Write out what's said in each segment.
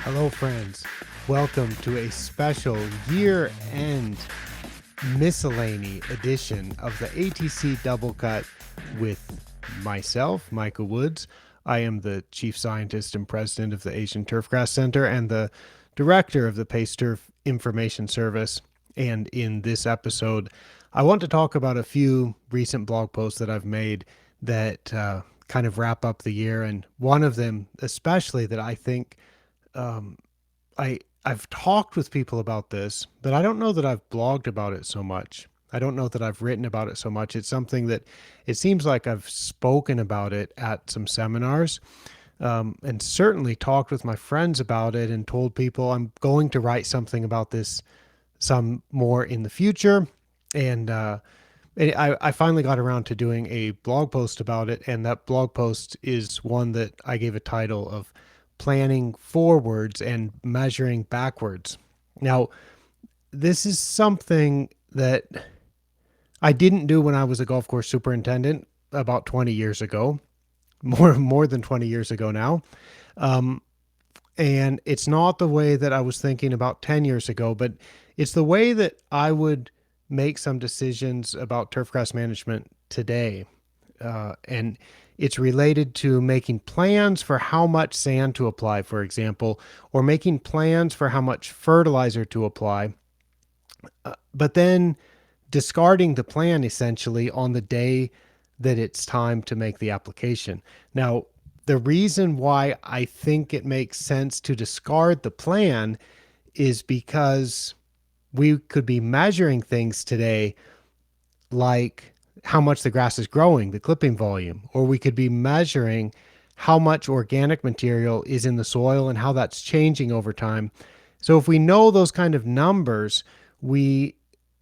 Hello, friends. Welcome to a special year-end miscellany edition of the ATC Double Cut with myself, Michael Woods. I am the Chief Scientist and President of the Asian Turfgrass Center and the Director of the Pace Turf Information Service. And in this episode, I want to talk about a few recent blog posts that I've made that kind of wrap up the year. And one of them, especially, that I think um, I've talked with people about this, but I don't know that I've blogged about it so much. I don't know that I've written about it so much. It's something that it seems like I've spoken about it at some seminars, and certainly talked with my friends about it and told people I'm going to write something about this some more in the future. And I finally got around to doing a blog post about it, and that blog post is one that I gave a title of Planning Forwards and Measuring Backwards. Now, this is something that I didn't do when I was a golf course superintendent about 20 years ago, more than 20 years ago now. Um, and it's not the way that I was thinking about 10 years ago, but it's the way that I would make some decisions about turfgrass management today. And it's related to making plans for how much sand to apply, for example, or making plans for how much fertilizer to apply, but then discarding the plan essentially on the day that it's time to make the application. Now, the reason why I think it makes sense to discard the plan is because we could be measuring things today like how much the grass is growing, the clipping volume, or we could be measuring how much organic material is in the soil and how that's changing over time. So if we know those kind of numbers, we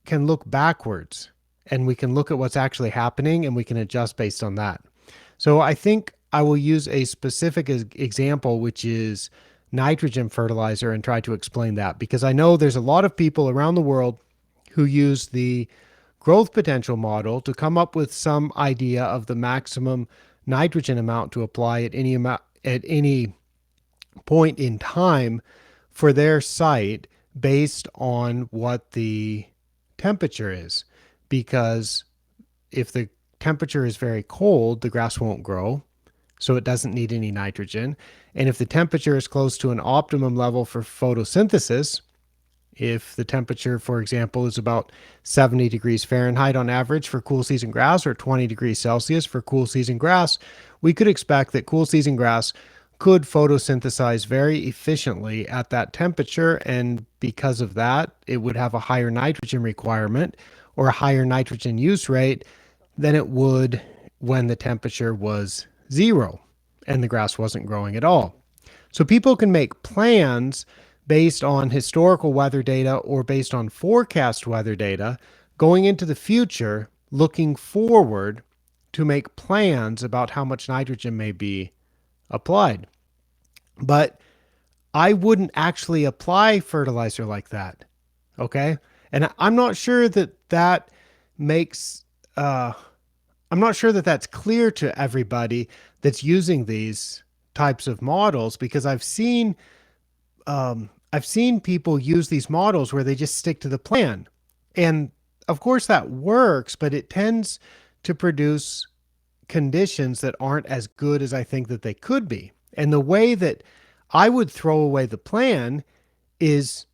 can look backwards and we can look at what's actually happening and we can adjust based on that. So I think I will use a specific example, which is nitrogen fertilizer, and try to explain that, because I know there's a lot of people around the world who use the growth potential model to come up with some idea of the maximum nitrogen amount to apply at any point in time for their site based on what the temperature is. Because if the temperature is very cold, the grass won't grow, so it doesn't need any nitrogen. And if the temperature is close to an optimum level for photosynthesis, if the temperature, for example, is about 70 degrees Fahrenheit on average for cool season grass, or 20 degrees Celsius for cool season grass, we could expect that cool season grass could photosynthesize very efficiently at that temperature. And because of that, it would have a higher nitrogen requirement or a higher nitrogen use rate than it would when the temperature was zero and the grass wasn't growing at all. So people can make plans based on historical weather data or based on forecast weather data going into the future, looking forward to make plans about how much nitrogen may be applied. But I wouldn't actually apply fertilizer like that. Okay. And I'm not sure that that makes, I'm not sure that that's clear to everybody that's using these types of models, because I've seen people use these models where they just stick to the plan. And of course that works, but it tends to produce conditions that aren't as good as I think that they could be. And the way that I would throw away the plan is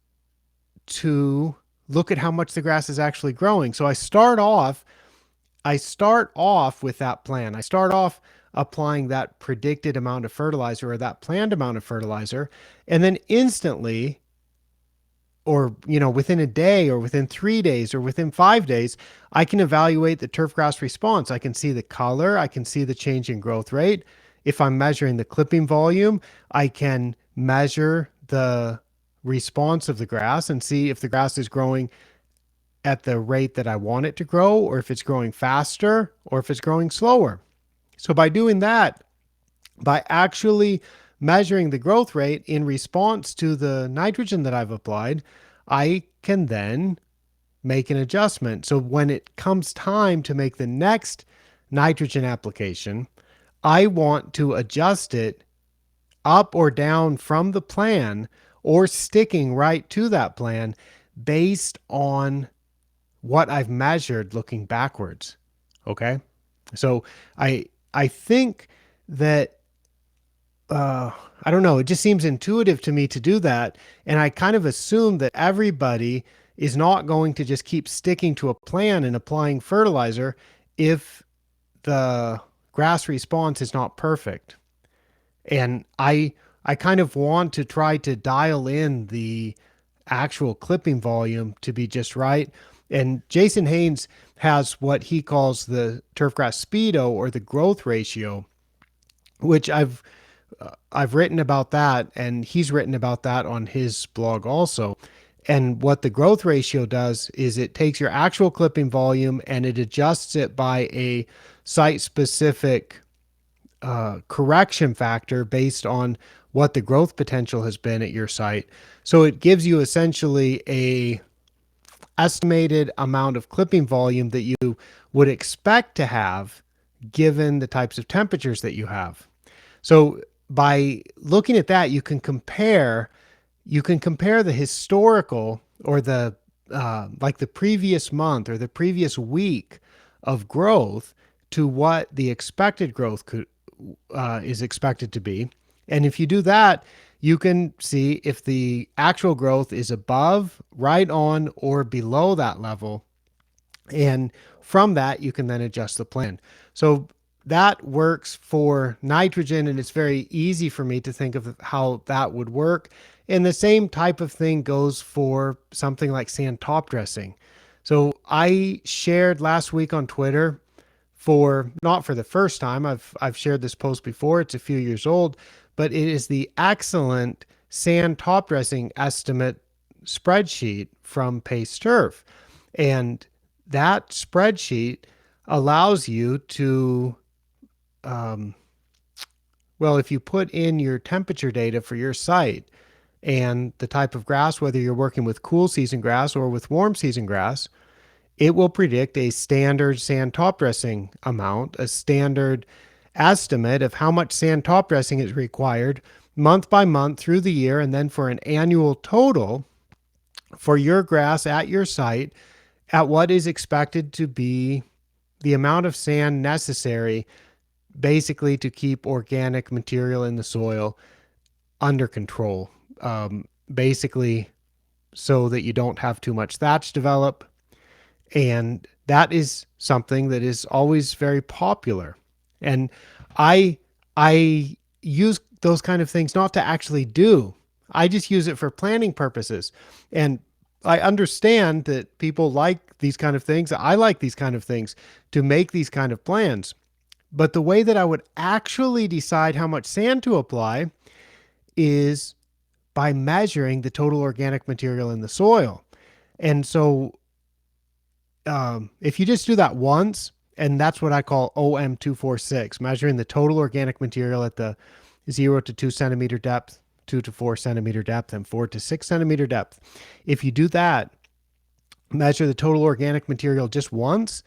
to look at how much the grass is actually growing. So I start off with that plan. I start off applying that predicted amount of fertilizer or that planned amount of fertilizer, and then instantly, or within a day or within 3 days or within 5 days, I can evaluate the turfgrass response. I can see the color, I can see the change in growth rate. If I'm measuring the clipping volume, I can measure the response of the grass and see if the grass is growing at the rate that I want it to grow, or if it's growing faster, or if it's growing slower. So by doing that, by actually measuring the growth rate in response to the nitrogen that I've applied, I can then make an adjustment. So when it comes time to make the next nitrogen application, I want to adjust it up or down from the plan or sticking right to that plan based on what I've measured looking backwards. Okay. So I I think that I don't know, it just seems intuitive to me to do that. And I kind of assume that everybody is not going to just keep sticking to a plan and applying fertilizer if the grass response is not perfect. And I kind of want to try to dial in the actual clipping volume to be just right. And Jason Haynes has what he calls the turfgrass speedo, or the growth ratio, which I've written about that, and he's written about that on his blog also. And what the growth ratio does is it takes your actual clipping volume and it adjusts it by a site specific correction factor based on what the growth potential has been at your site. So it gives you essentially a estimated amount of clipping volume that you would expect to have given the types of temperatures that you have. So by looking at that, you can compare the historical, or the like the previous month or the previous week of growth to what the expected growth is expected to be. And if you do that, you can see if the actual growth is above, right on, or below that level. And from that, you can then adjust the plan. So that works for nitrogen, and it's very easy for me to think of how that would work. And the same type of thing goes for something like sand top dressing. So I shared last week on Twitter, for not for the first time. I've shared this post before. It's a few years old, but it is the excellent sand top dressing estimate spreadsheet from Pace Turf. And that spreadsheet allows you to, well, if you put in your temperature data for your site and the type of grass, whether you're working with cool season grass or with warm season grass, it will predict a standard sand top dressing amount, a standard estimate of how much sand top dressing is required month by month through the year, and then for an annual total for your grass at your site at what is expected to be the amount of sand necessary basically to keep organic material in the soil under control. Basically, so that you don't have too much thatch develop. And that is something that is always very popular. And I I use those kind of things not to actually do. I just use it for planning purposes. And I understand that people like these kind of things. I like these kind of things to make these kind of plans. But the way that I would actually decide how much sand to apply is by measuring the total organic material in the soil. And so if you just do that once, and that's what I call OM246, measuring the total organic material at the 0 to 2 centimeter depth, 2 to 4 centimeter depth, and 4 to 6 centimeter depth. If you do that, measure the total organic material just once,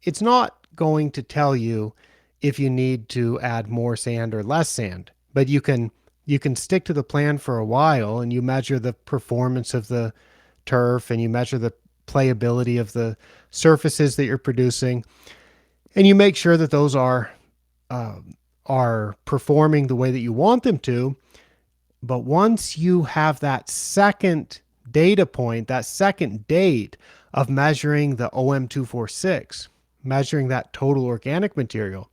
it's not going to tell you if you need to add more sand or less sand. But you can stick to the plan for a while, and you measure the performance of the turf, and you measure the playability of the surfaces that you're producing, and you make sure that those are performing the way that you want them to. But once you have that second data point, that second date of measuring the OM246, measuring that total organic material,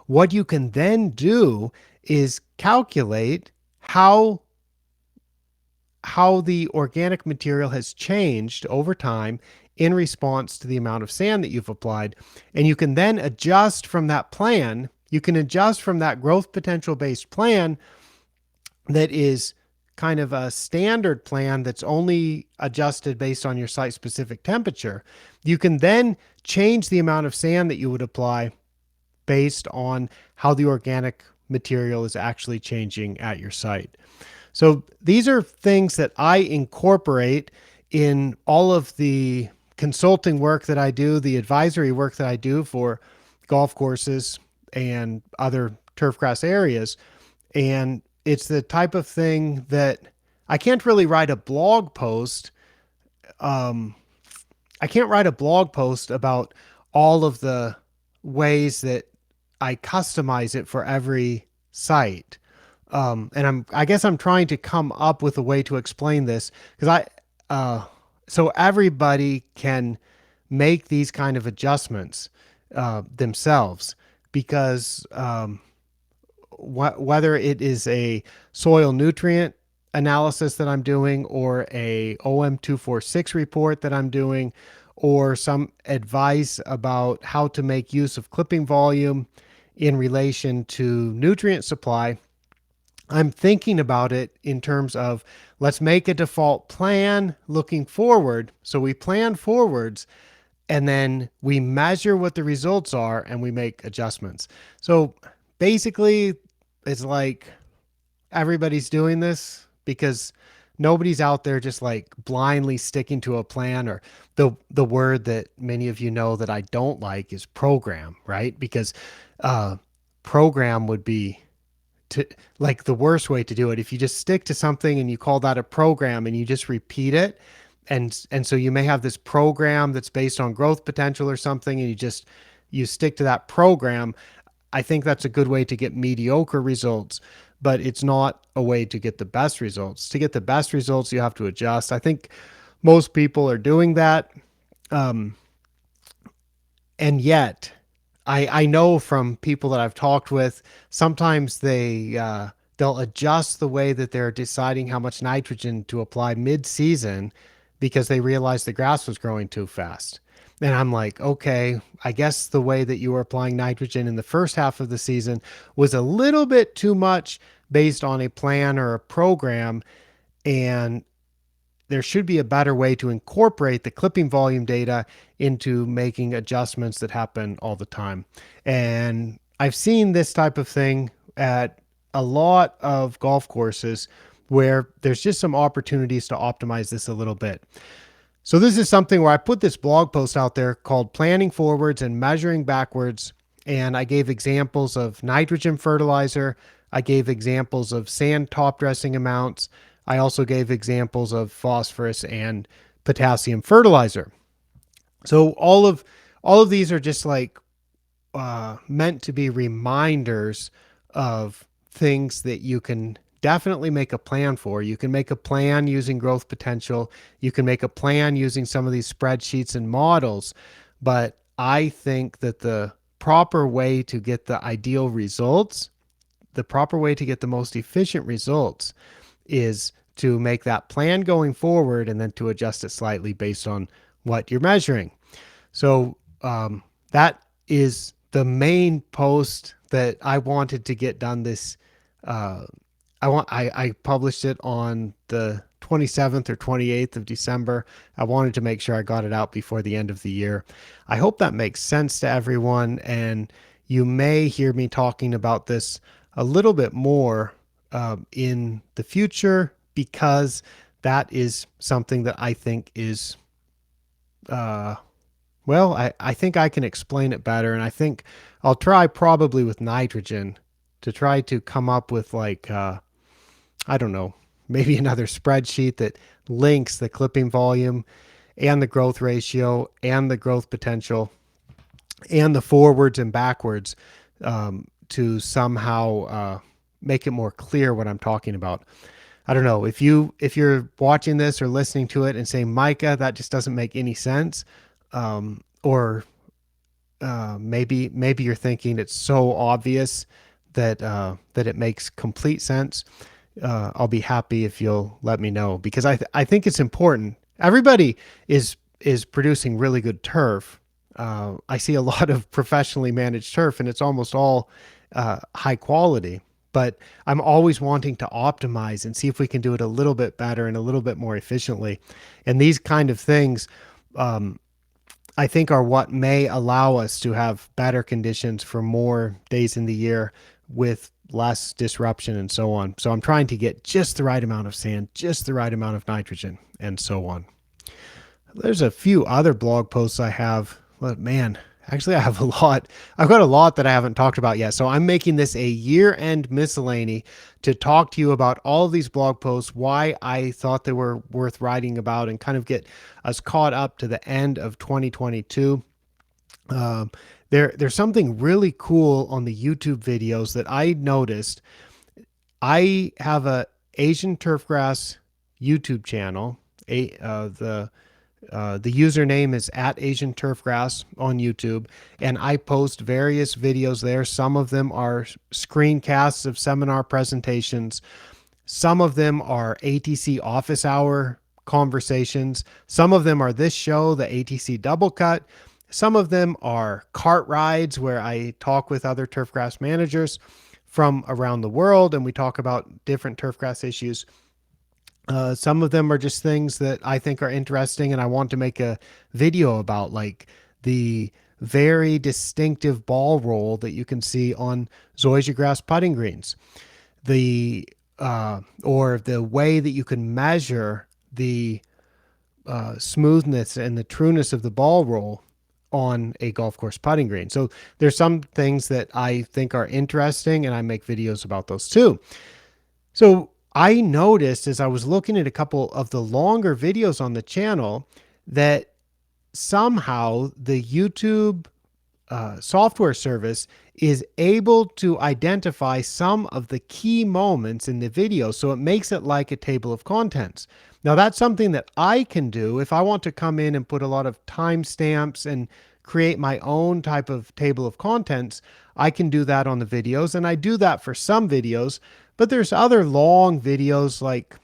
what you can then do is calculate how the organic material has changed over time in response to the amount of sand that you've applied. And you can then adjust from that plan. You can adjust from that growth potential based plan that is kind of a standard plan that's only adjusted based on your site specific temperature. You can then change the amount of sand that you would apply based on how the organic material is actually changing at your site. So these are things that I incorporate in all of the consulting work that I do, the advisory work that I do for golf courses and other turfgrass areas. And it's the type of thing that I can't really write a blog post. Um, I can't write a blog post about all of the ways that I customize it for every site. I guess I'm trying to come up with a way to explain this because uh, so everybody can make these kind of adjustments themselves because whether it is a soil nutrient analysis that I'm doing or a OM246 report that I'm doing or some advice about how to make use of clipping volume in relation to nutrient supply, I'm thinking about it in terms of let's make a default plan looking forward. So we plan forwards and then we measure what the results are and we make adjustments. So basically, it's like everybody's doing this because nobody's out there just like blindly sticking to a plan. Or the word that many of you know that I don't like is program, right? Because uh program would be to like the worst way to do it. If you just stick to something and you call that a program and you just repeat it, and so you may have this program that's based on growth potential or something, and you stick to that program. I think that's a good way to get mediocre results, but it's not a way to get the best results. To get the best results, you have to adjust. I think most people are doing that. Um, and yet, I know from people that I've talked with, sometimes they'll adjust the way that they're deciding how much nitrogen to apply mid-season because they realized the grass was growing too fast. And I'm like, okay, I guess the way that you were applying nitrogen in the first half of the season was a little bit too much based on a plan or a program. And there should be a better way to incorporate the clipping volume data into making adjustments that happen all the time. And I've seen this type of thing at a lot of golf courses where there's just some opportunities to optimize this a little bit. So this is something where I put this blog post out there called Planning Forwards and Measuring Backwards. And I gave examples of nitrogen fertilizer. I gave examples of sand top dressing amounts. I also gave examples of phosphorus and potassium fertilizer. So all of these are just like meant to be reminders of things that you can definitely make a plan for. You can make a plan using growth potential. You can make a plan using some of these spreadsheets and models. But I think that the proper way to get the ideal results, the proper way to get the most efficient results is to make that plan going forward and then to adjust it slightly based on what you're measuring. So that is the main post that I wanted to get done this. Uh, I published it on the 27th or 28th of December. I wanted to make sure I got it out before the end of the year. I hope that makes sense to everyone, and you may hear me talking about this a little bit more in the future because that is something that I think is well, I think I can explain it better. And I think I'll try probably with nitrogen to try to come up with like, I don't know, maybe another spreadsheet that links the clipping volume and the growth ratio and the growth potential and the forwards and backwards to somehow make it more clear what I'm talking about. I don't know if you're watching this or listening to it and saying, Micah, that just doesn't make any sense. Or maybe you're thinking it's so obvious that it makes complete sense. I'll be happy if you'll let me know because I think it's important. Everybody is producing really good turf. I see a lot of professionally managed turf, and it's almost all high quality. But I'm always wanting to optimize and see if we can do it a little bit better and a little bit more efficiently. And these kind of things, I think, are what may allow us to have better conditions for more days in the year with less disruption and so on. So I'm trying to get just the right amount of sand, just the right amount of nitrogen, and so on. There's a few other blog posts I have, but man, Actually, I have a lot. I've got a lot that I haven't talked about yet. So I'm making this a year-end miscellany to talk to you about all of these blog posts, why I thought they were worth writing about, and kind of get us caught up to the end of 2022. Um, there's something really cool on the YouTube videos that I noticed. I have a Asian turfgrass YouTube channel. The username is at Asian Turfgrass on YouTube, and I post various videos there. Some of them are screencasts of seminar presentations. Some of them are ATC office hour conversations. Some of them are this show, the ATC Double Cut. Some of them are cart rides where I talk with other turfgrass managers from around the world and we talk about different turfgrass issues. Some of them are just things that I think are interesting and I want to make a video about, like the very distinctive ball roll that you can see on zoysia grass putting greens, the or the way that you can measure the smoothness and the trueness of the ball roll on a golf course putting green. So there's some things that I think are interesting and I make videos about those too. So I noticed as I was looking at a couple of the longer videos on the channel that somehow the YouTube software service is able to identify some of the key moments in the video. So it makes it like a table of contents. Now that's something that I can do if I want to come in and put a lot of timestamps and create my own type of table of contents. I can do that on the videos, and I do that for some videos, but there's other long videos like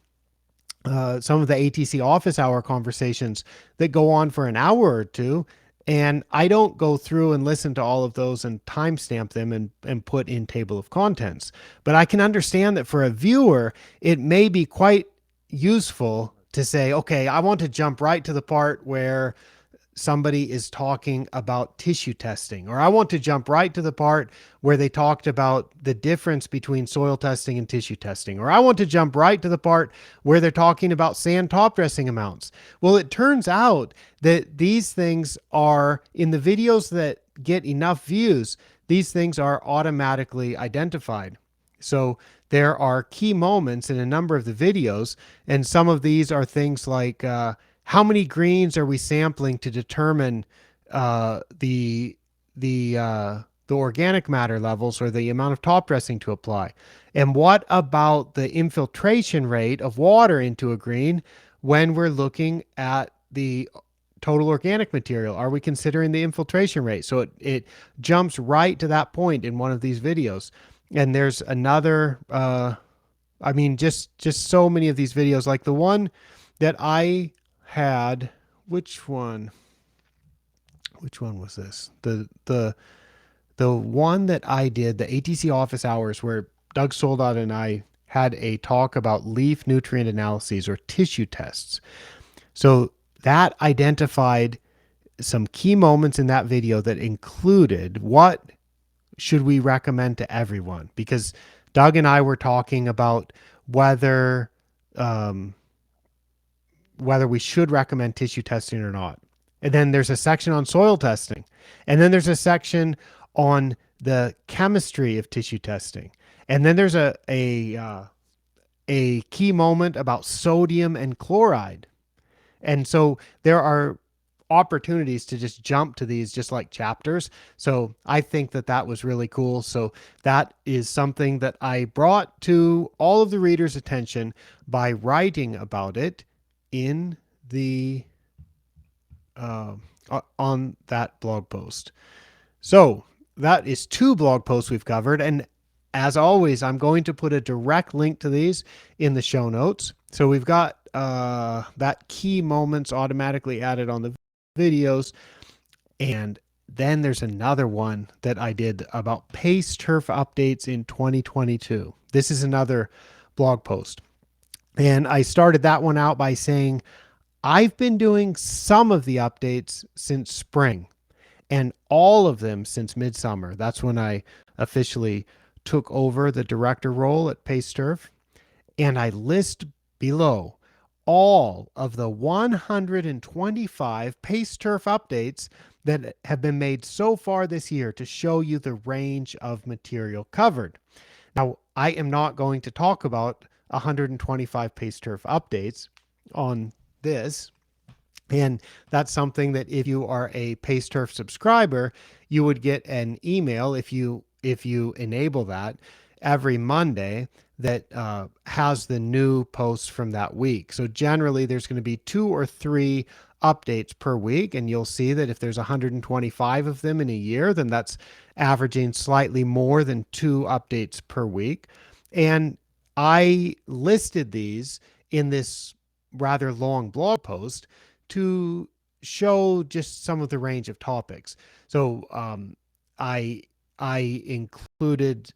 some of the ATC office hour conversations that go on for an hour or two. And I don't go through and listen to all of those and timestamp them and put in table of contents. But I can understand that for a viewer, it may be quite useful to say, okay, I want to jump right to the part where somebody is talking about tissue testing, or I want to jump right to the part where they talked about the difference between soil testing and tissue testing, or I want to jump right to the part where they're talking about sand top dressing amounts. Well, it turns out that these things are in the videos that get enough views, these things are automatically identified. So there are key moments in a number of the videos, and some of these are things like, how many greens are we sampling to determine the organic matter levels or the amount of top dressing to apply? And what about the infiltration rate of water into a green when we're looking at the total organic material? Are we considering the infiltration rate? So it jumps right to that point in one of these videos. And there's another, I mean, just so many of these videos, like the one that I had, which one was this? The one that I did, the ATC office hours, where Doug Soldot and I had a talk about leaf nutrient analyses or tissue tests. So that identified some key moments in that video that included what should we recommend to everyone, because Doug and I were talking about whether we should recommend tissue testing or not. And then there's a section on soil testing. And then there's a section on the chemistry of tissue testing. And then there's a key moment about sodium and chloride. And so there are opportunities to just jump to these just like chapters. So I think that that was really cool. So that is something that I brought to all of the readers' attention by writing about it in the on that blog post. So that is 2 blog posts we've covered, and as always, I'm going to put a direct link to these in the show notes. So we've got that key moments automatically added on the videos, and then there's another one that I did about pace turf updates in 2022. This is another blog post. And I started that one out by saying, I've been doing some of the updates since spring and all of them since midsummer. That's when I officially took over the director role at Pace Turf. And I list below all of the 125 Pace Turf updates that have been made so far this year to show you the range of material covered. Now, I am not going to talk about 125 pace turf updates on this. And that's something that if you are a Pace Turf subscriber, you would get an email if you enable that every Monday that has the new posts from that week. So generally, there's going to be 2 or 3 updates per week, and you'll see that if there's 125 of them in a year, then that's averaging slightly more than 2 updates per week. And I listed these in this rather long blog post to show just some of the range of topics. So I I included,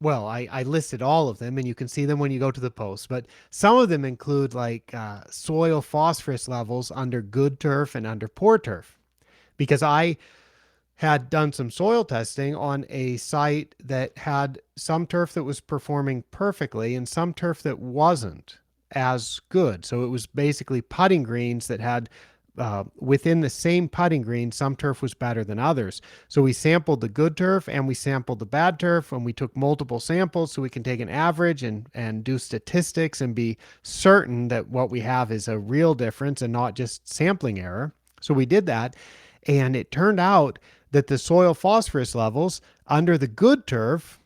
well, I listed all of them, and you can see them when you go to the post. But some of them include like soil phosphorus levels under good turf and under poor turf, because I had done some soil testing on a site that had some turf that was performing perfectly and some turf that wasn't as good. So it was basically putting greens that had within the same putting green, some turf was better than others. So we sampled the good turf and we sampled the bad turf, and we took multiple samples so we can take an average and do statistics and be certain that what we have is a real difference and not just sampling error. So we did that, and it turned out that the soil phosphorus levels under the good turf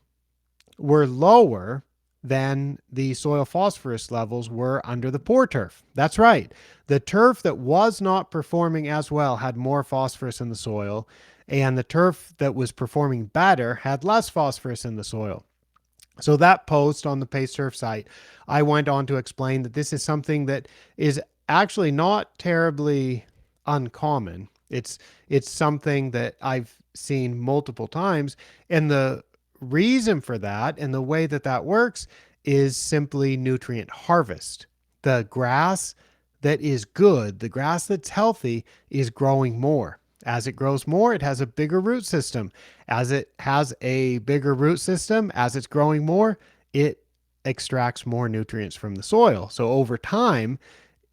were lower than the soil phosphorus levels were under the poor turf. That's right. The turf that was not performing as well had more phosphorus in the soil, and the turf that was performing better had less phosphorus in the soil. So that post on the Pace Turf site, I went on to explain that this is something that is actually not terribly uncommon. It's something that I've seen multiple times, and the reason for that and the way that that works is simply nutrient harvest. The grass that is good, the grass that's healthy, is growing more. As it grows more, it has a bigger root system. As it has a bigger root system, as it's growing more, it extracts more nutrients from the soil. So over time,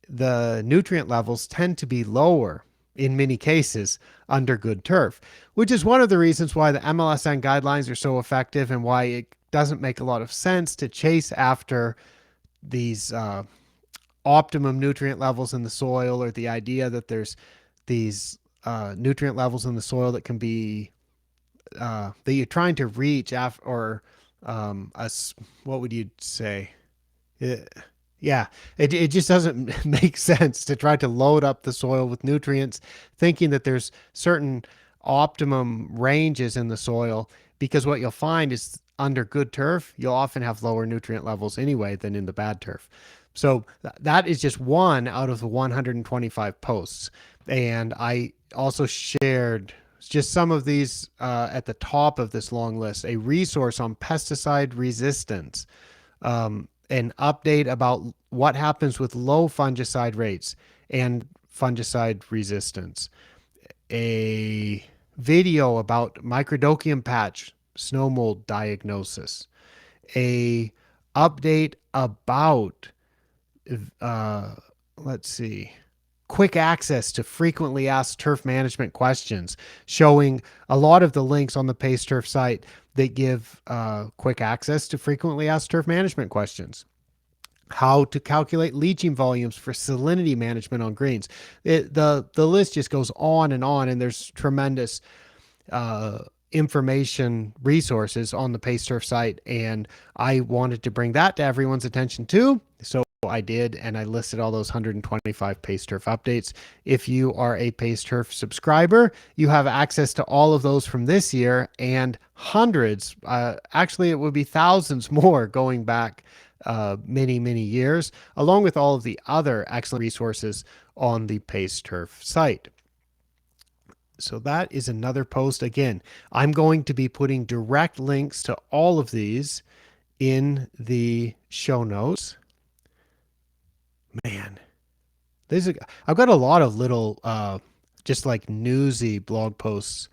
the nutrient levels tend to be lower in many cases under good turf, which is one of the reasons why the MLSN guidelines are so effective and why it doesn't make a lot of sense to chase after these optimum nutrient levels in the soil, or the idea that there's these nutrient levels in the soil that can be that you're trying to reach after, or what would you say? Yeah, it just doesn't make sense to try to load up the soil with nutrients, thinking that there's certain optimum ranges in the soil, because what you'll find is under good turf, you'll often have lower nutrient levels anyway than in the bad turf. So that is just one out of the 125 posts. And I also shared just some of these at the top of this long list, a resource on pesticide resistance, an update about what happens with low fungicide rates and fungicide resistance, a video about microdochium patch snow mold diagnosis, a update about let's see, quick access to frequently asked turf management questions, showing a lot of the links on the Pace Turf site that give quick access to frequently asked turf management questions. How to calculate leaching volumes for salinity management on greens. The list just goes on, and there's tremendous information resources on the Pace Turf site, and I wanted to bring that to everyone's attention too. So I did, and I listed all those 125 Pace Turf updates. If you are a Pace Turf subscriber, you have access to all of those from this year, and hundreds, actually it would be thousands more going back many, many years, along with all of the other excellent resources on the Pace Turf site. So that is another post. Again, I'm going to be putting direct links to all of these in the show notes. Man, I've got a lot of little just like newsy blog posts.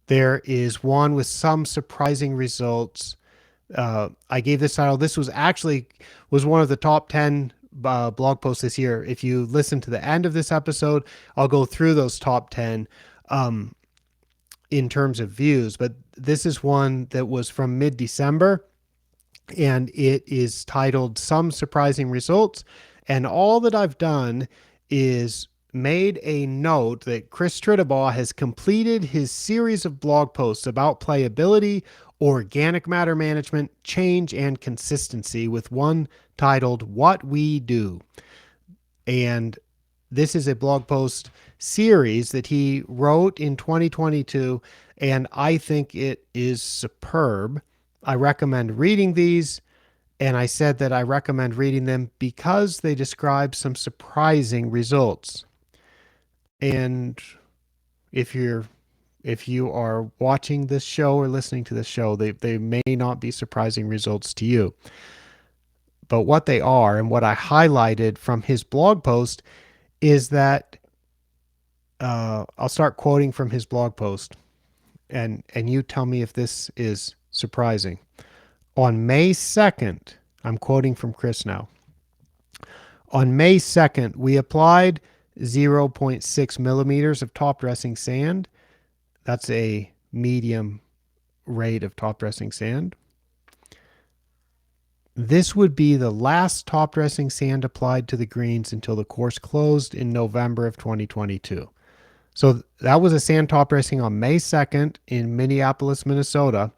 There is one with some surprising results. I gave this title. This was one of the top 10 blog posts this year. If you listen to the end of this episode, I'll go through those top 10. um, in terms of views, but this is one that was from mid-December, and it is titled Some Surprising Results. And all that I've done is made a note that Chris Trittabaugh has completed his series of blog posts about playability, organic matter management, change, and consistency, with one titled What We Do. And this is a blog post series that he wrote in 2022, and I think it is superb. I recommend reading these, and I said that I recommend reading them because they describe some surprising results. And if you are watching this show or listening to this show, they may not be surprising results to you. But what they are, and what I highlighted from his blog post, is that I'll start quoting from his blog post, and you tell me if this is surprising. On May 2nd, I'm quoting from Chris now. On May 2nd, we applied 0.6 millimeters of top dressing sand. That's a medium rate of top dressing sand. This would be the last top dressing sand applied to the greens until the course closed in November of 2022. So that was a sand top dressing on May 2nd in Minneapolis, Minnesota,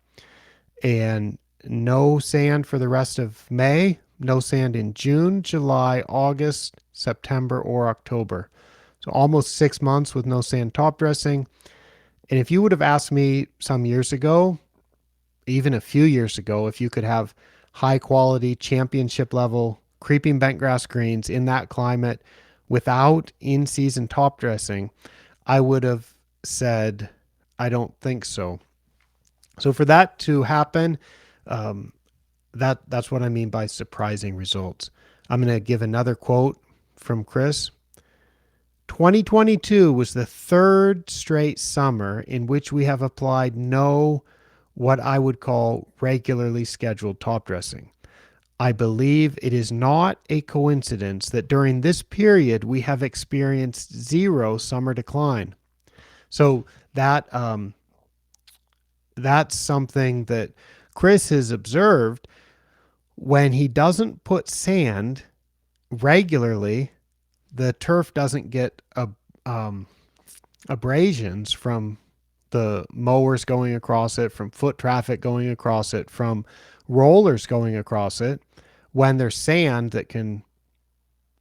and no sand for the rest of May, no sand in June, July, August, September, or October. So almost 6 months with no sand top dressing. And if you would have asked me some years ago, even a few years ago, if you could have high quality championship level creeping bentgrass greens in that climate without in-season top dressing, I would have said, I don't think so. So for that to happen, that's what I mean by surprising results. I'm going to give another quote from Chris. 2022 was the third straight summer in which we have applied no, what I would call regularly scheduled top dressing. I believe it is not a coincidence that during this period we have experienced zero summer decline. So that's something that Chris has observed. When he doesn't put sand regularly, the turf doesn't get abrasions from the mowers going across it, from foot traffic going across it, from rollers going across it, when there's sand that can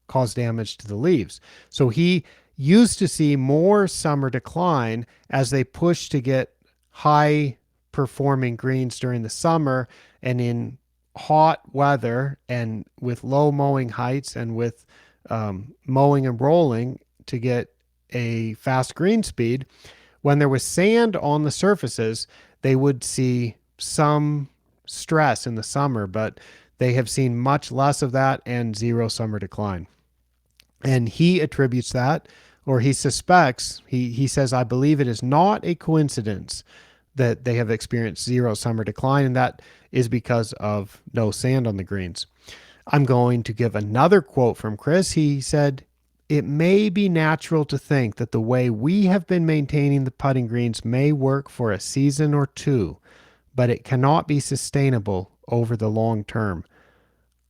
cause damage to the leaves. So he used to see more summer decline as they pushed to get high performing greens during the summer, and in hot weather and with low mowing heights and with mowing and rolling to get a fast green speed. When there was sand on the surfaces, they would see some stress in the summer, but they have seen much less of that and zero summer decline. And he attributes that, or he suspects, he says, I believe it is not a coincidence that they have experienced zero summer decline, and that is because of no sand on the greens. I'm going to give another quote from Chris. He said, it may be natural to think that the way we have been maintaining the putting greens may work for a season or two, but it cannot be sustainable over the long term.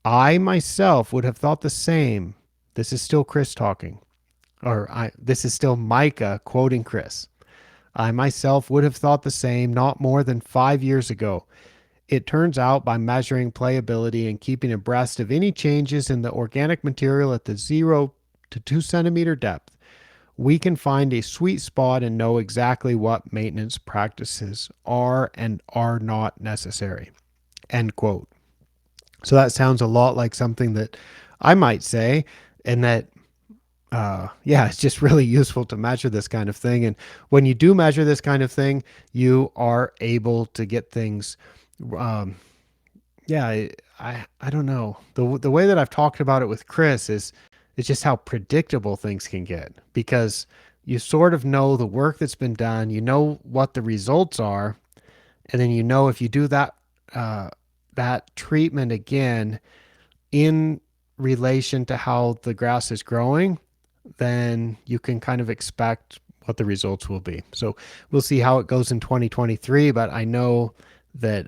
I myself would have thought the same. This is still Chris talking, this is still Micah quoting Chris. I myself would have thought the same not more than 5 years ago. It turns out by measuring playability and keeping abreast of any changes in the organic material at the 0 to 2 centimeter depth, we can find a sweet spot and know exactly what maintenance practices are and are not necessary. End quote. So that sounds a lot like something that I might say, and that it's just really useful to measure this kind of thing. And when you do measure this kind of thing, you are able to get things. I don't know. The way that I've talked about it with Chris is just how predictable things can get, because you sort of know the work that's been done, you know what the results are, and then you know if you do that treatment again in relation to how the grass is growing, then you can kind of expect what the results will be. So we'll see how it goes in 2023, but I know that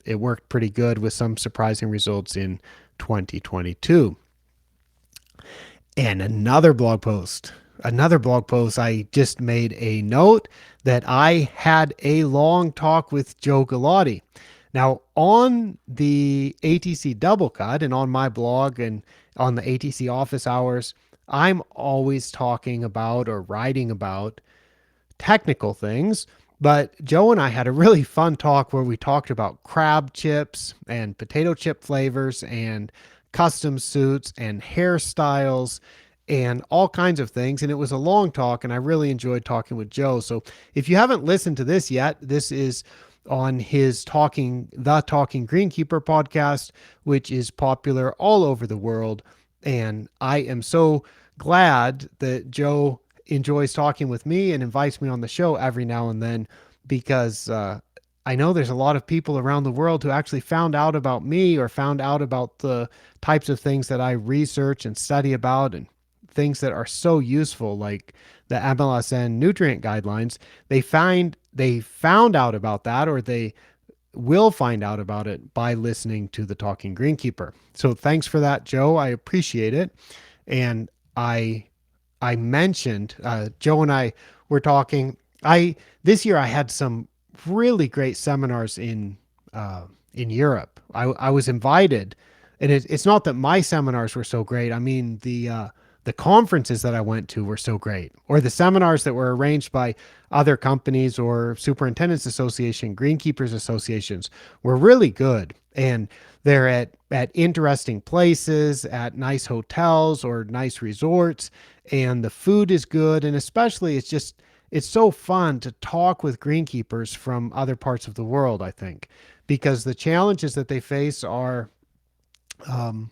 it worked pretty good with some surprising results in 2022. And another blog post, I just made a note that I had a long talk with Joe Galati. Now, on the ATC Double Cut and on my blog and on the ATC office hours, I'm always talking about or writing about technical things. But Joe and I had a really fun talk where we talked about crab chips and potato chip flavors and custom suits and hairstyles and all kinds of things. And it was a long talk, and I really enjoyed talking with Joe. So if you haven't listened to this yet, this is on his the Talking Greenkeeper podcast, which is popular all over the world. And I am so glad that Joe enjoys talking with me and invites me on the show every now and then, because I know there's a lot of people around the world who actually found out about me or found out about the types of things that I research and study about, and things that are so useful, like the MLSN nutrient guidelines. They found out about that, or they will find out about it by listening to the Talking Greenkeeper. So thanks for that, Joe. I appreciate it. And I mentioned, Joe and I were talking. This year I had some really great seminars in Europe. I was invited, and it's not that my seminars were so great. I mean, the conferences that I went to were so great, or the seminars that were arranged by other companies or superintendents association, greenkeepers associations were really good. And they're at interesting places, at nice hotels or nice resorts, and the food is good. And especially it's so fun to talk with greenkeepers from other parts of the world, I think, because the challenges that they face are, um,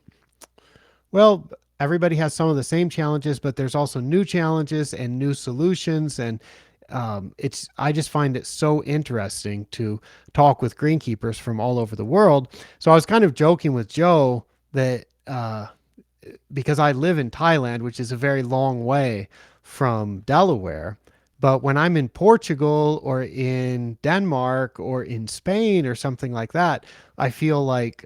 well, everybody has some of the same challenges, but there's also new challenges and new solutions. And I just find it so interesting to talk with greenkeepers from all over the world. So I was kind of joking with Joe that because I live in Thailand, which is a very long way from Delaware. But when I'm in Portugal or in Denmark or in Spain or something like that, I feel like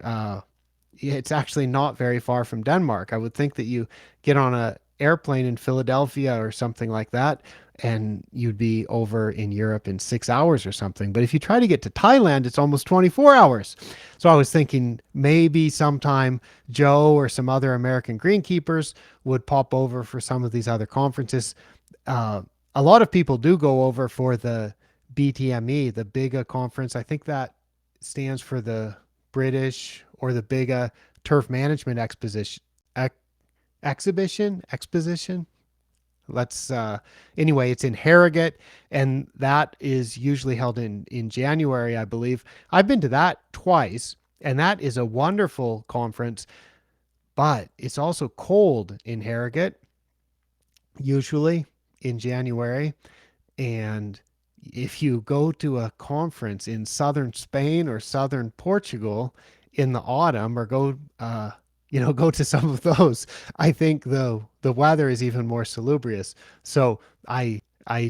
it's actually not very far from Denmark. I would think that you get on a airplane in Philadelphia or something like that, and you'd be over in Europe in 6 hours or something. But if you try to get to Thailand, it's almost 24 hours. So I was thinking maybe sometime Joe or some other American greenkeepers would pop over for some of these other conferences. Uh, a lot of people do go over for the BTME, the BIGA conference. I think that stands for the British or the BIGA Turf Management Exposition. Let's Anyway, it's in Harrogate, and that is usually held in January, I believe. I've been to that twice, and that is a wonderful conference, but it's also cold in Harrogate, usually in January. And if you go to a conference in southern Spain or southern Portugal in the autumn, or go to some of those, I think the weather is even more salubrious. So I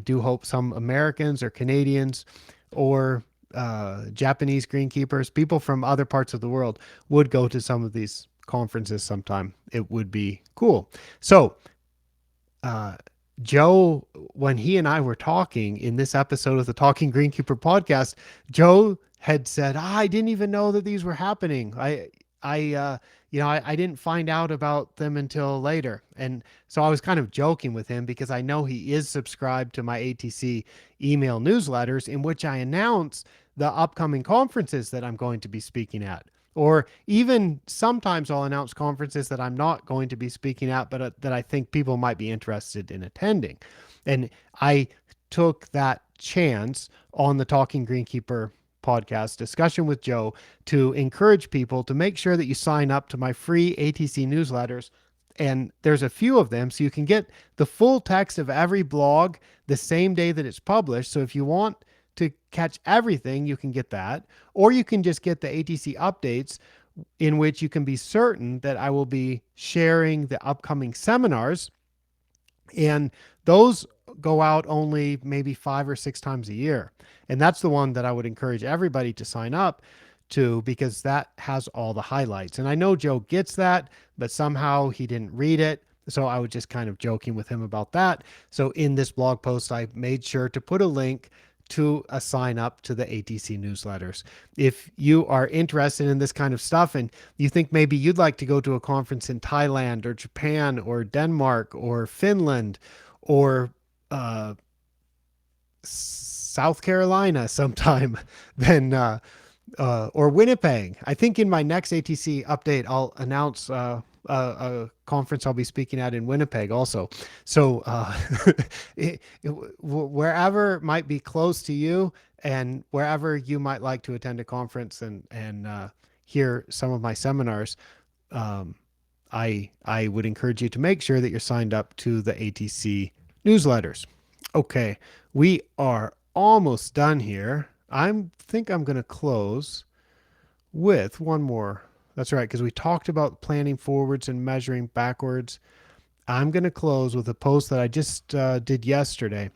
do hope some Americans or Canadians or Japanese greenkeepers, people from other parts of the world, would go to some of these conferences sometime. It would be cool. So uh, Joe, when he and I were talking in this episode of the Talking Greenkeeper podcast, Joe had said, I didn't even know that these were happening. I didn't find out about them until later. And so I was kind of joking with him because I know he is subscribed to my ATC email newsletters, in which I announce the upcoming conferences that I'm going to be speaking at. Or even sometimes I'll announce conferences that I'm not going to be speaking at, but that I think people might be interested in attending. And I took that chance on the Talking Greenkeeper podcast discussion with Joe to encourage people to make sure that you sign up to my free ATC newsletters. And there's a few of them, so you can get the full text of every blog the same day that it's published. So if you want to catch everything, you can get that, or you can just get the ATC updates, in which you can be certain that I will be sharing the upcoming seminars. And those go out only maybe 5 or 6 times a year. And that's the one that I would encourage everybody to sign up to, because that has all the highlights. And I know Joe gets that, but somehow he didn't read it. So I was just kind of joking with him about that. So in this blog post, I made sure to put a link to a sign up to the ATC newsletters. If you are interested in this kind of stuff and you think maybe you'd like to go to a conference in Thailand or Japan or Denmark or Finland or South Carolina sometime, then or Winnipeg. I think in my next ATC update, I'll announce a conference I'll be speaking at in Winnipeg also. So wherever might be close to you and wherever you might like to attend a conference and hear some of my seminars, um, I would encourage you to make sure that you're signed up to the ATC newsletters. Okay, we are almost done here. I think I'm going to close with one more. That's right, because we talked about planning forwards and measuring backwards. I'm going to close with a post that I just did yesterday,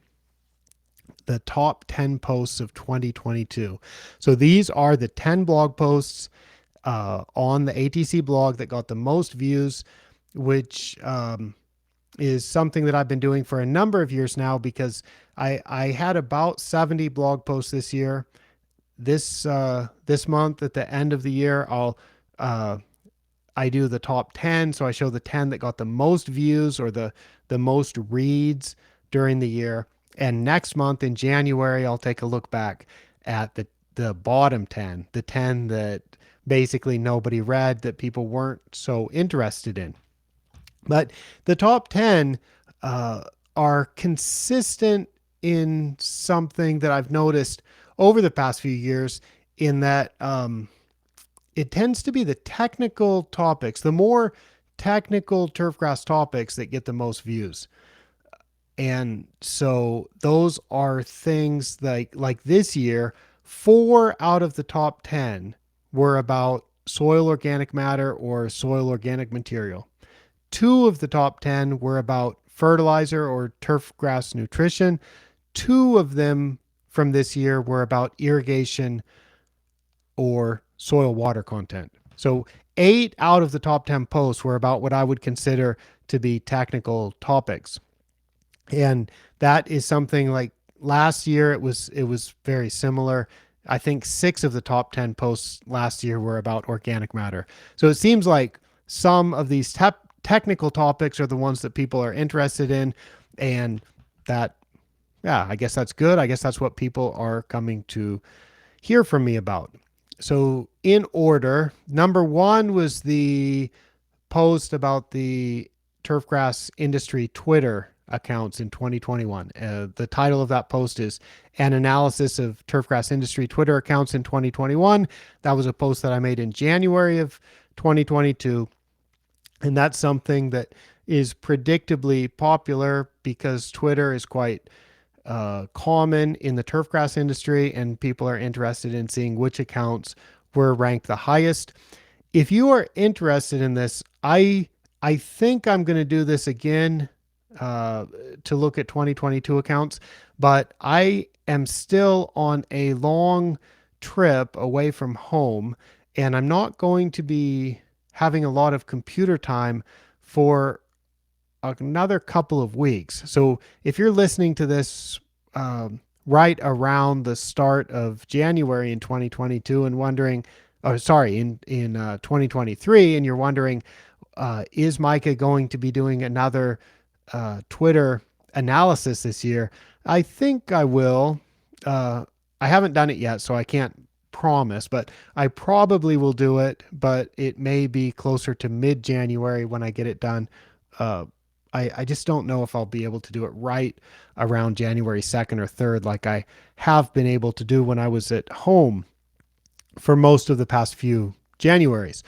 the top 10 posts of 2022. So these are the 10 blog posts on the ATC blog that got the most views, which is something that I've been doing for a number of years now, because I had about 70 blog posts this year. This month at the end of the year, I do the top 10. So I show the 10 that got the most views or the most reads during the year. And next month in January, I'll take a look back at the bottom 10, the 10 that basically nobody read, that people weren't so interested in. But the top 10 are consistent in something that I've noticed over the past few years, in that it tends to be the technical topics, the more technical turfgrass topics that get the most views. And so those are things like this year, 4 out of the top 10 were about soil organic matter or soil organic material. 2 of the top 10 were about fertilizer or turfgrass nutrition. 2 of them from this year were about irrigation or soil water content. So 8 out of the top 10 posts were about what I would consider to be technical topics. And that is something like last year, it was very similar. I think 6 of the top 10 posts last year were about organic matter. So it seems like some of these technical topics are the ones that people are interested in, and that, yeah, I guess that's good. I guess that's what people are coming to hear from me about. So in order, number 1 was the post about the turfgrass industry Twitter accounts in 2021. The title of that post is An Analysis of Turfgrass Industry Twitter Accounts in 2021. That was a post that I made in January of 2022. And that's something that is predictably popular because Twitter is quite common in the turfgrass industry, and people are interested in seeing which accounts were ranked the highest. If you are interested in this, I think I'm going to do this again to look at 2022 accounts, but I am still on a long trip away from home, and I'm not going to be having a lot of computer time for another couple of weeks. So if you're listening to this right around the start of January in 2022 and wondering, in 2023, and you're wondering, is Micah going to be doing another Twitter analysis this year? I think I will. I haven't done it yet, so I can't promise, but I probably will do it, but it may be closer to mid-January when I get it done. I just don't know if I'll be able to do it right around January 2nd or 3rd like I have been able to do when I was at home for most of the past few Januaries.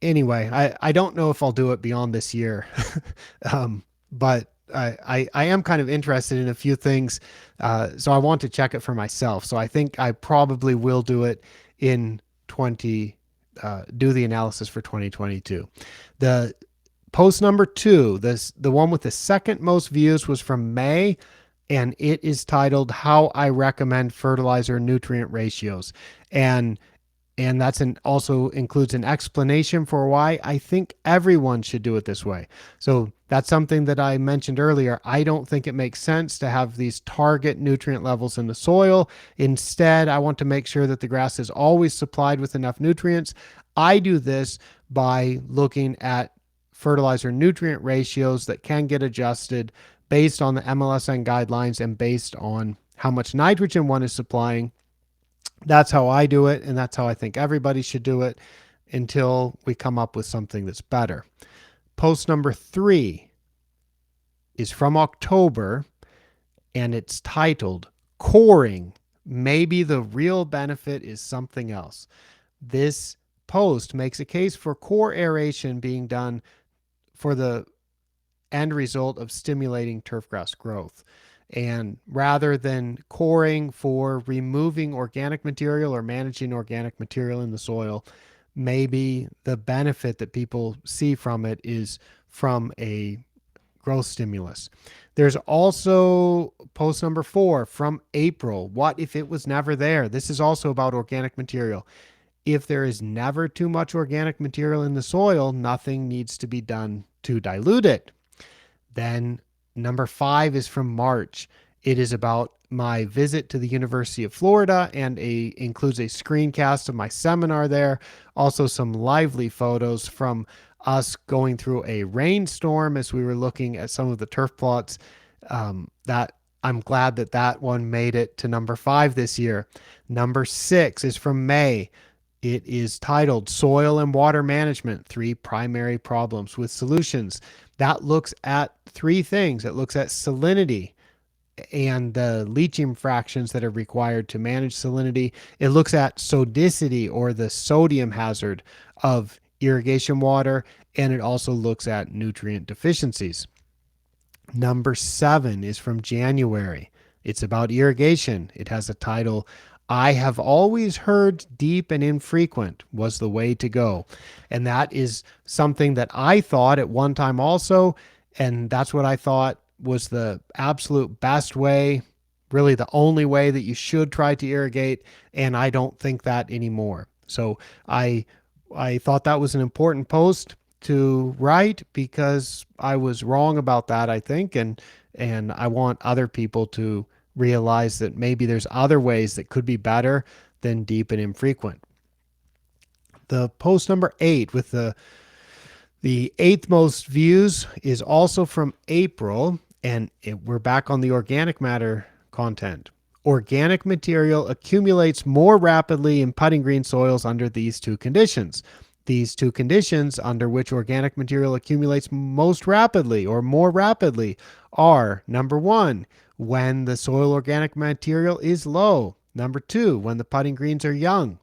Anyway, I don't know if I'll do it beyond this year, but I am kind of interested in a few things, so I want to check it for myself. So I think I probably will do it in do the analysis for 2022. The Post number 2, the one with the second most views, was from May, and it is titled "How I Recommend Fertilizer Nutrient Ratios." And that's also includes an explanation for why I think everyone should do it this way. So that's something that I mentioned earlier. I don't think it makes sense to have these target nutrient levels in the soil. Instead, I want to make sure that the grass is always supplied with enough nutrients. I do this by looking at fertilizer nutrient ratios that can get adjusted based on the MLSN guidelines and based on how much nitrogen one is supplying. That's how I do it, and that's how I think everybody should do it until we come up with something that's better. Post number 3 is from October, and it's titled "Coring. Maybe the real benefit is something else." This post makes a case for core aeration being done for the end result of stimulating turfgrass growth. And rather than coring for removing organic material or managing organic material in the soil, maybe the benefit that people see from it is from a growth stimulus. There's also post number 4 from April. What if it was never there? This is also about organic material. If there is never too much organic material in the soil, nothing needs to be done to dilute it. Then number 5 is from March. It is about my visit to the University of Florida and includes a screencast of my seminar there. Also some lively photos from us going through a rainstorm as we were looking at some of the turf plots. That I'm glad that that one made it to number 5 this year. Number 6 is from May. It is titled "Soil and Water Management, 3 Primary Problems with Solutions." That looks at 3 things. It looks at salinity and the leaching fractions that are required to manage salinity. It looks at sodicity, or the sodium hazard of irrigation water, and it also looks at nutrient deficiencies. Number 7 is from January. It's about irrigation. It has a title, "I have always heard deep and infrequent was the way to go." And that is something that I thought at one time also, and that's what I thought was the absolute best way, really the only way that you should try to irrigate, and I don't think that anymore. So I thought that was an important post to write because I was wrong about that, I think, and I want other people to realize that maybe there's other ways that could be better than deep and infrequent. The post number 8 with the 8th most views is also from April, and we're back on the organic matter content. Organic material accumulates more rapidly in putting green soils under these 2 conditions. These 2 conditions under which organic material accumulates most rapidly or more rapidly are: number 1, when the soil organic material is low; number 2, when the putting greens are young.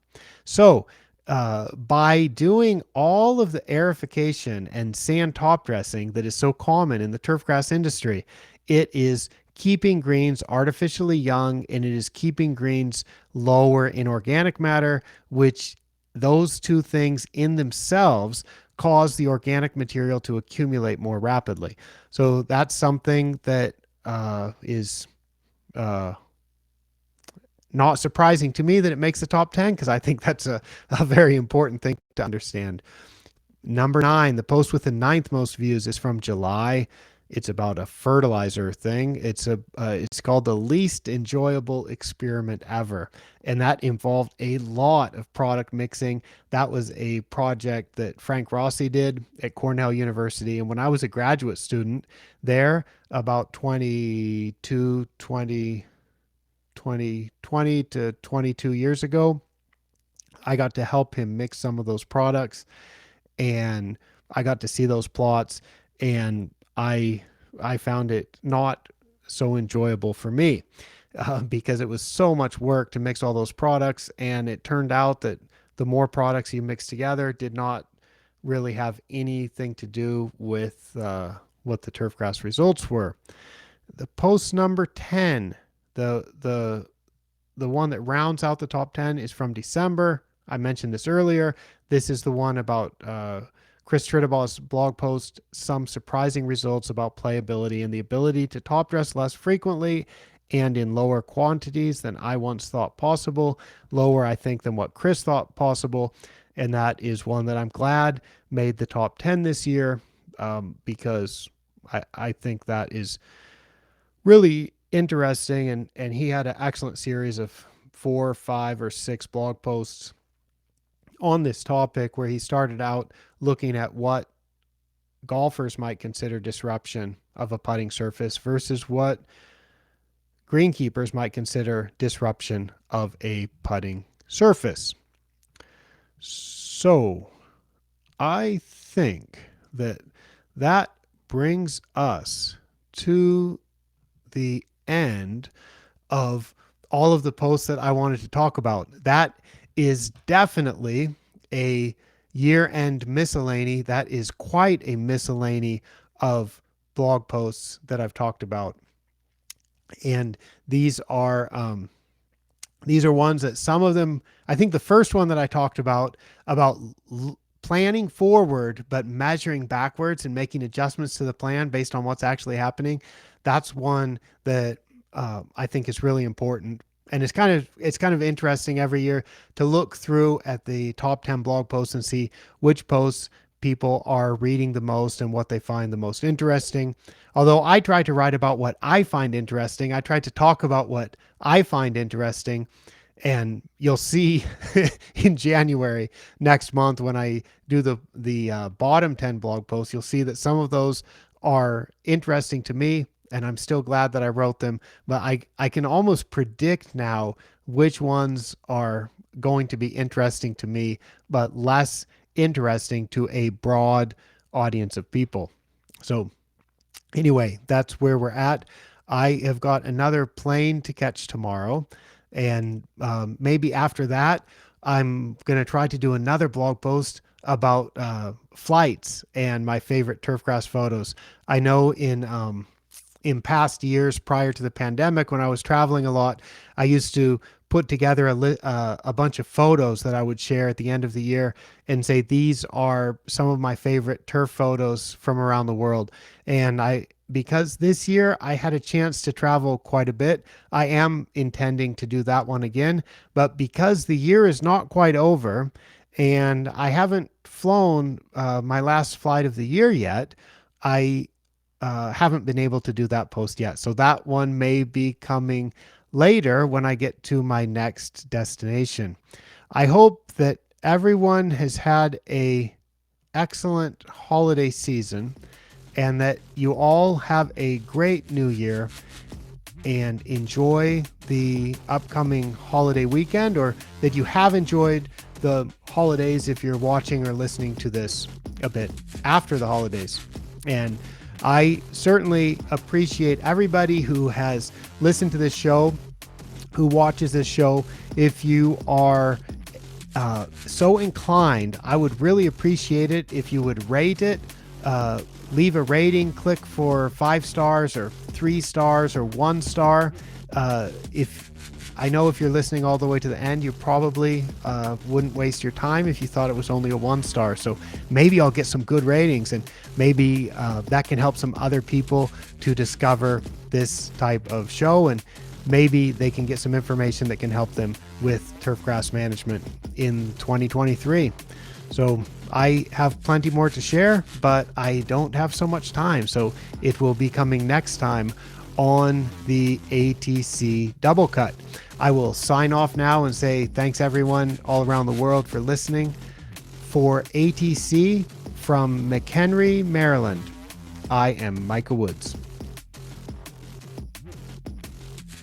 So by doing all of the aerification and sand top dressing that is so common in the turfgrass industry, it is keeping greens artificially young, and it is keeping greens lower in organic matter, which those 2 things in themselves cause the organic material to accumulate more rapidly. So that's something that is not surprising to me that it makes the top 10, because I think that's a very important thing to understand. Number 9, the post with the 9th most views, is from July. It's about a fertilizer thing. It's called "The Least Enjoyable Experiment Ever," and that involved a lot of product mixing. That was a project that Frank Rossi did at Cornell University, and when I was a graduate student there about 20 to 22 years ago, I got to help him mix some of those products, and I got to see those plots, and I found it not so enjoyable for me because it was so much work to mix all those products, and it turned out that the more products you mix together did not really have anything to do with what the turfgrass results were. The post number 10, the one that rounds out the top 10, is from December. I mentioned this earlier. This is the one about Chris Trittabaw's blog post, some surprising results about playability and the ability to top dress less frequently and in lower quantities than I once thought possible. Lower, I think, than what Chris thought possible. And that is one that I'm glad made the top 10 this year, because I think that is really interesting. And he had an excellent series of 4, 5, or 6 blog posts on this topic where he started out looking at what golfers might consider disruption of a putting surface versus what greenkeepers might consider disruption of a putting surface. So I think that brings us to the end of all of the posts that I wanted to talk about. That is definitely a year-end miscellany. That is quite a miscellany of blog posts that I've talked about. And these are ones that some of them, I think the first one that I talked about planning forward, but measuring backwards and making adjustments to the plan based on what's actually happening. That's one that I think is really important. And it's kind of interesting every year to look through at the top 10 blog posts and see which posts people are reading the most and what they find the most interesting. Although I try to write about what I find interesting, I try to talk about what I find interesting. And you'll see in January next month when I do the bottom 10 blog posts, you'll see that some of those are interesting to me, and I'm still glad that I wrote them. But I can almost predict now which ones are going to be interesting to me, but less interesting to a broad audience of people. So anyway, that's where we're at. I have got another plane to catch tomorrow. And maybe after that, I'm going to try to do another blog post about flights and my favorite turfgrass photos. I know in past years prior to the pandemic, when I was traveling a lot, I used to put together a bunch of photos that I would share at the end of the year and say, these are some of my favorite turf photos from around the world. And because this year I had a chance to travel quite a bit, I am intending to do that one again. But because the year is not quite over and I haven't flown my last flight of the year yet, I haven't been able to do that post yet. So that one may be coming later when I get to my next destination. I hope that everyone has had a excellent holiday season and that you all have a great new year and enjoy the upcoming holiday weekend, or that you have enjoyed the holidays if you're watching or listening to this a bit after the holidays. And I certainly appreciate everybody who has listened to this show, who watches this show. If you are so inclined, I would really appreciate it if you would rate it, leave a rating, click for 5 stars or 3 stars or 1 star. I know if you're listening all the way to the end, you probably wouldn't waste your time if you thought it was only a 1 star. So maybe I'll get some good ratings, and maybe that can help some other people to discover this type of show, and maybe they can get some information that can help them with turfgrass management in 2023. So I have plenty more to share, but I don't have so much time. So it will be coming next time on the ATC Double Cut. I will sign off now and say thanks everyone all around the world for listening. For ATC from McHenry, Maryland, I am Micah Woods.